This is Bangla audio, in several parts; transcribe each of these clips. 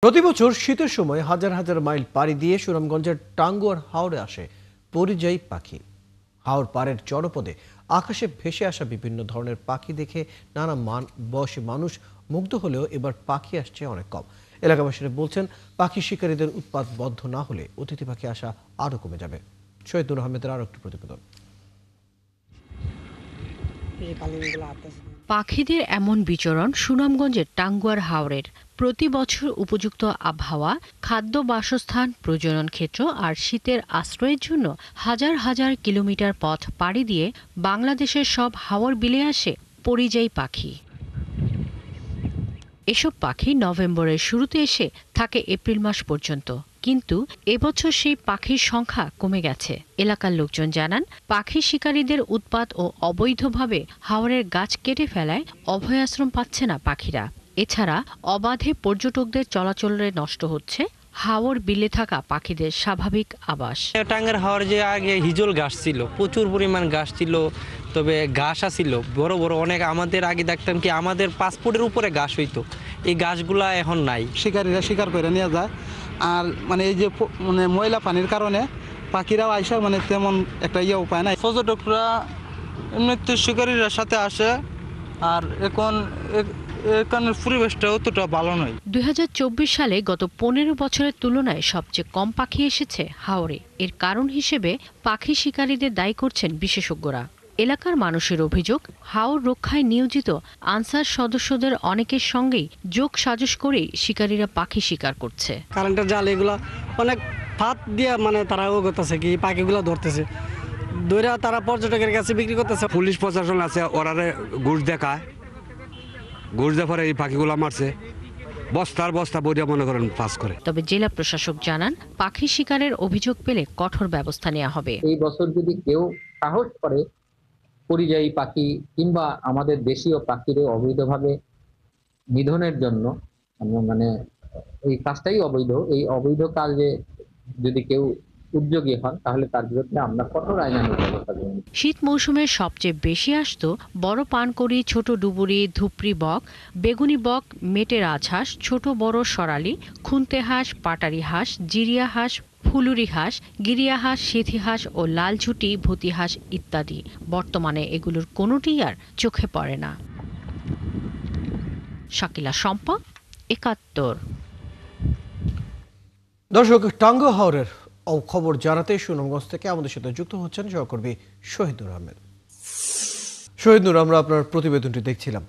প্রতি বছর শীতের সময় হাজার হাজার মাইল পাড়ি দিয়ে সুনামগঞ্জের টাঙ্গুয়ার হাওরে আসে পরিযায়ী পাখি। হাওর পাড়ের জনপদে আকাশে ভেসে আসা বিভিন্ন ধরনের পাখি দেখে নানা বয়সী মানুষ মুগ্ধ হলেও এবার পাখি আসছে অনেক কম। এলাকাবাসীরা বলছেন, পাখি শিকারীদের উৎপাত বন্ধ না হলে অতিথি পাখি আসা আরও কমে যাবে। শহীদুর আহমেদের আরও একটি প্রতিবেদন। পাখিদের এমন বিচরণ সুনামগঞ্জের টাঙ্গুয়ার হাওরের। প্রতি বছর উপযুক্ত আবহাওয়া, খাদ্য, বাসস্থান, প্রজনন ক্ষেত্র আর শীতের আশ্রয়ের জন্য হাজার হাজার কিলোমিটার পথ পাড়ি দিয়ে বাংলাদেশের সব হাওর বিলে আসে পরিযায়ী পাখি। এসব পাখি নভেম্বরের শুরুতে এসে থাকে এপ্রিল মাস পর্যন্ত, কিন্তু এবছর সেই পাখির সংখ্যা কমে গেছে। এলাকার লোকজন জানান, পাখি শিকারীদের উৎপাত ও অবৈধভাবে হাওরের গাছ কেটে ফেলায় অভয়াশ্রম পাচ্ছে না পাখিরা। এছাড়া অবাধে পর্যটকদের চলাচলে নষ্ট হচ্ছে হাওর বিলে থাকা পাখিদের স্বাভাবিক আবাস। টাঙ্গের হাওর যে আগে হিজল গাছ ছিল, প্রচুর পরিমাণ গাছ ছিল, তবে ঘাস ছিল বড় বড় অনেক। আমাদের আগে দেখতাম কি আমাদের পাসপোর্টের উপরে ঘাস হইতো, এই গাছগুলা এখন নাই। শিকারীরা শিকার করে নিয়ে যায়, আর এই যে ময়লা পানির কারণে পাখিরাও আইসা তেমন একটা উপায় নাই। পর্যটকরা এমনিতে শিকারীরা সাথে আসে, আর এখানের পরিবেশটা অতটা ভালো নয়। 2024 সালে গত 15 বছরের তুলনায় সবচেয়ে কম পাখি এসেছে হাওরে। এর কারণ হিসেবে পাখি শিকারীদের দায়ী করছেন বিশেষজ্ঞরা। এলাকার মানুষের অভিযোগ, হাওর রক্ষায় নিয়োজিত আনসার সদস্যদের অনেকের সঙ্গেই যোগ সাজশ করেই শিকারীরা পাখি শিকার করছে। কারেন্টের জাল এগুলা অনেক ফাঁদ দিয়ে তারা করতেছে কি পাখিগুলো ধরতেছে, ধরে তারা পর্যটকের কাছে বিক্রি করতেছে। পুলিশ প্রশাসন আছে, ওরারে ঘুষ দেখায়, ঘুষ দেখার এই পাখিগুলো মারছে, বস্তার বস্তা বইয়া মনে করেন পাস করে। তবে জেলা প্রশাসক জানান, পাখি শিকারের অভিযোগ পেলে কঠোর ব্যবস্থা নেওয়া হবে। এই বছর যদি কেউ সাহস করে পরিযায়ী পাখি কিংবা আমাদের দেশীয় পাখির অবৈধভাবে নিধনের জন্য, এই কাজটাই অবৈধ, এই অবৈধ কাজে যদি কেউ উদ্যোগী হন তাহলে তার বিরুদ্ধে আমরা কঠোর আইনানুগ ব্যবস্থা গ্রহণ করব। শীত মৌসুমে সবচেয়ে বেশি আসতো বড় পানকড়ি, ছোট ডুবুরি, ধুপড়ি বক, বেগুনি বক, মেটে রাজহাঁস, ছোট বড় সরালি, খুন্তে হাঁস, পাটারি হাঁস, জিরিয়া হাঁস, ফুলুরি হাঁস, গিরিয়া হাঁস, সিথি হাঁস ও লালঝুটি, ভূতি হাঁস ইত্যাদি। বর্তমানে এগুলোর কোনোটিই আর চোখে পড়ে না। শাকিলা শম্পা, ৭১। দর্শক, টাঙ্গুয়ার হাওরের খবর জানাতে সুনামগঞ্জ থেকে আমাদের সাথে যুক্ত হচ্ছেন সহকর্মী শহীদুর আহমেদ। শহীদুর, আমরা আপনার প্রতিবেদনটি দেখছিলাম।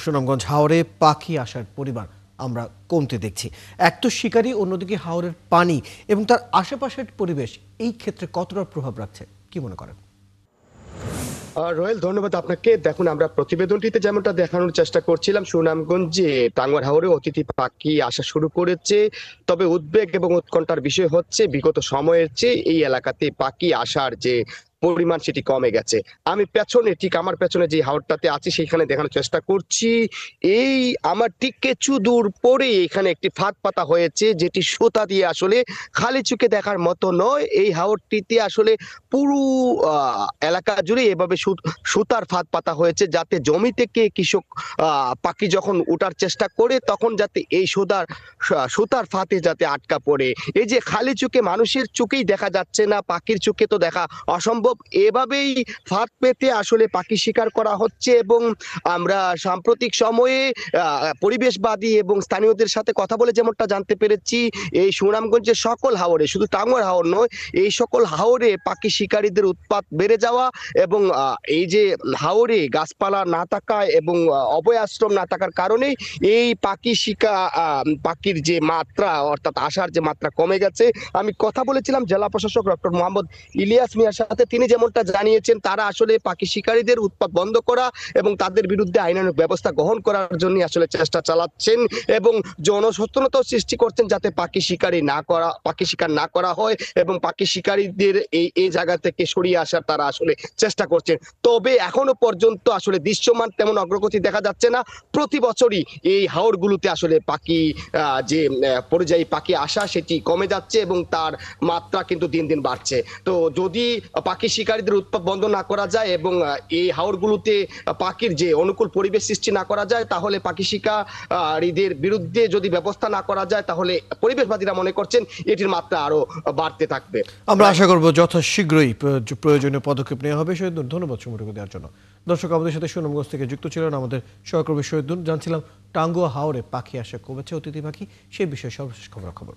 সুনামগঞ্জ হাওরে পাখি আসার পরিমাণ আমরা কমতে দেখছি। এক তো শিকারী, অন্যদিকে হাওরের পানি এবং তার আশেপাশের পরিবেশ এই ক্ষেত্রে কতটা প্রভাব রাখছে, কি মনে করেন? রয়েল, ধন্যবাদ আপনাকে। দেখুন, আমরা প্রতিবেদনটিতে যেমনটা দেখানোর চেষ্টা করছিলাম, সুনামগঞ্জে টাঙ্গুয়ার হাওরে অতিথি পাখি আসা শুরু করেছে। তবে উদ্বেগ এবং উৎকণ্ঠার বিষয় হচ্ছে, বিগত সময়ের চেয়ে এই এলাকাতে পাখি আসার যে পরিমাণ সেটি কমে গেছে। আমি ঠিক আমার পেছনে যে হাওরটাতে আছি সেখানে দেখানোর চেষ্টা করছি। এই আমার ঠিক কিছু দূর পরে এখানে একটি ফাঁদ পাতা হয়েছে, যেটি সুতা দিয়ে আসলে খালি চোখে দেখার মতো নয়। এই হাওরটিতে আসলে পুরো এলাকা জুড়ে এভাবে সুতার ফাঁদ পাতা হয়েছে, যাতে জমি থেকে কৃষক পাখি যখন ওঠার চেষ্টা করে তখন যাতে এই সুতার ফাঁদে যাতে আটকা পড়ে। এই যে খালি চোখে, মানুষের চোখেই দেখা যাচ্ছে না, পাখির চোখে তো দেখা অসম্ভব। এভাবেই ফাঁদ পেতে আসলে পাখি শিকার করা হচ্ছে। এবং আমরা সাম্প্রতিক সময়ে পরিবেশবাদী এবং স্থানীয়দের সাথে কথা বলে যেমনটা জানতে পেরেছি, এই সুনামগঞ্জের সকল হাওরে, শুধু টাঙ্গুয়ার হাওর নয়, এই সকল হাওরে পাখি শিকারীদের উৎপাত বেড়ে যাওয়া এবং এই যে হাওরে গাছপালা না থাকা এবং অভয়াশ্রম না থাকার কারণে এই পাখির যে মাত্রা, অর্থাৎ আসার যে মাত্রা কমে গেছে। আমি কথা বলেছিলাম জেলা প্রশাসক ডক্টর মোহাম্মদ ইলিয়াস মিয়ার সাথে। তিনি যেমনটা জানিয়েছেন, তারা আসলে পাখি শিকারীদের উৎপাত বন্ধ করা এবং তাদের বিরুদ্ধে আইনানুগ ব্যবস্থা গ্রহণ করার জন্য আসলে চেষ্টা চালাচ্ছেন এবং জনসচেতনতা সৃষ্টি করছেন, যাতে পাখি শিকার না করা হয় এবং পাখি শিকারীদের এই জায়গা থেকে সরিয়ে আসার তারা আসলে চেষ্টা করছেন। তবে এখনো পর্যন্ত আসলে দৃশ্যমান তেমন অগ্রগতি দেখা যাচ্ছে না। প্রতি বছরই এই হাওরগুলোতে আসলে যে পরিযায়ী পাখি আসা সেটি কমে যাচ্ছে এবং তার মাত্রা কিন্তু দিন দিন বাড়ছে। তো যদি পাখি শিকারীদের উৎপাত বন্ধ না করা যায় এবং এই হাওরগুলোতে পাখির যে অনুকূল পরিবেশ সৃষ্টি না করা যায়, তাহলে পাখি শিকারীদের বিরুদ্ধে যদি ব্যবস্থা না করা যায়, তাহলে পরিবেশবাদীরা মনে করছেন এটির মাত্রা আরো বাড়তে থাকবে। আমরা আশা করব যথাশীঘ্রই প্রয়োজনীয় পদক্ষেপ নেওয়া হবে। শহীদুল, ধন্যবাদ সময়টুকু দেওয়ার জন্য। দর্শক, আমাদের সাথে সুনামগঞ্জ থেকে যুক্ত ছিলেন আমাদের সহকর্মী শহীদুল। জানছিলাম টাঙ্গুয়া হাওরে পাখি আসা কমেছে, অতিথি পাখি, সেই বিষয়ে সর্বশেষ খবর।